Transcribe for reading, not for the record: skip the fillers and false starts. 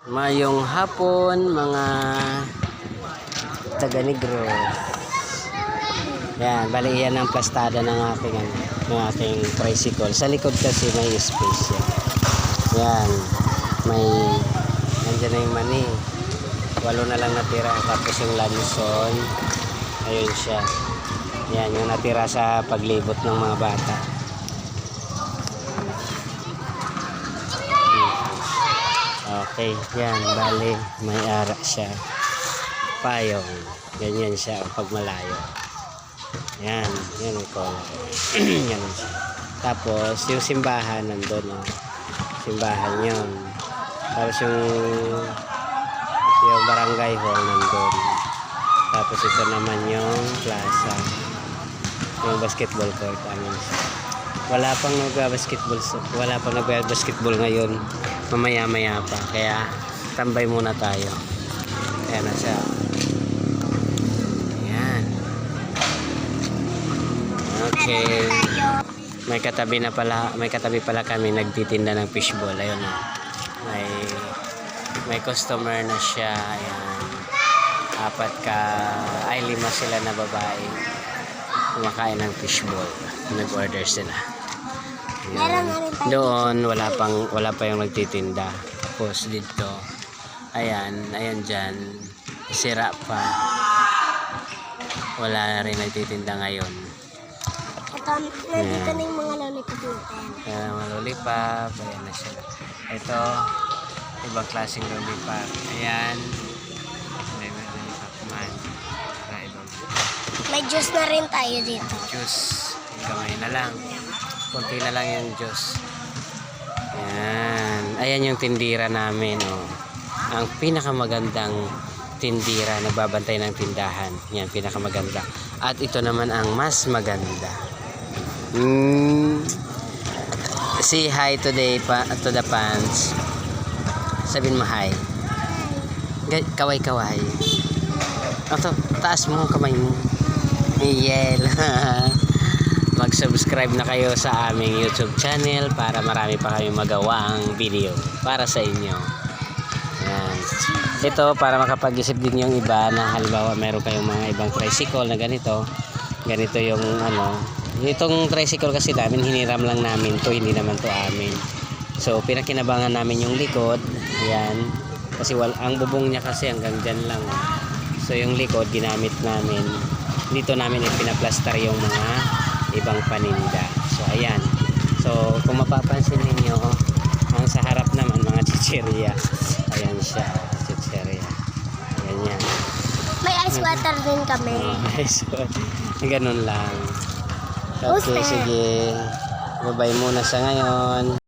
Mayong hapon mga taga Negros. Yan, bali yan ang plastada ng aking tricycle. Sa likod kasi may space yan. Yan, nandiyan na yung mani. 8 na lang natira. Tapos yung lanson, ayun siya. Yan, yung natira sa paglibot ng mga bata. Okay, yan, bali, may ara siya. Payong, ganyan siya pag malayo. Yan, yan ang color. Yan siya. Tapos, yung simbahan nandun, oh. Simbahan yun. Tapos yung barangay hall nandun. Tapos ito naman yung plaza. Yung basketball court, amin siya. Wala pang nagbabasketball ngayon. Mamaya-maya pa. Kaya tambay muna tayo. Ayan na siya. Ayan. Okay. May katabi pala kami nagtitinda ng fishball. Ayun na. May customer na siya. Ayan. 5 sila na babae. Kumakain ng fishball. Nag-order sila. Doon wala pa yung nagtitinda. Tapos dito ayan dyan sira pa, wala na rin nagtitinda ngayon. Ito nandito na yung mga lollipop natin. Ayan, mga lollipop. Ayan na sila. Ito ibang klaseng lollipop. Ayan may lollipop man. May juice na rin tayo dito. Juice gamay na lang, konti na lang yung juice. Ayan yung tindira namin, oh. Ang pinakamagandang tindira, nagbabantay ng tindahan. Yan, pinakamaganda. At ito naman ang mas maganda. Say hi today to the fans. Sabihin mo hi. Kaway-kaway. Ito, taas mo kamay mo. Yel. Mag-subscribe na kayo sa aming YouTube channel para marami pa kami magawang video para sa inyo. Yan. Ito para makapag-isip din yung iba na halimbawa meron kayong mga ibang tricycle na ganito yung itong tricycle kasi namin hiniram lang namin to, hindi naman to amin. So pinakinabangan namin yung likod. Yan. Kasi ang bubong niya kasi hanggang dyan lang. So yung likod ginamit namin. Dito namin ipinaplastar yung mga ibang paninda. So ayan. So kung mapapansin niyo, ang sa harap naman mga chicheria. Ayan siya, chicheria. Ganyan. May ice water din kami. Ice water. Ganun lang. Okay, sige. Bye-bye muna sa ngayon.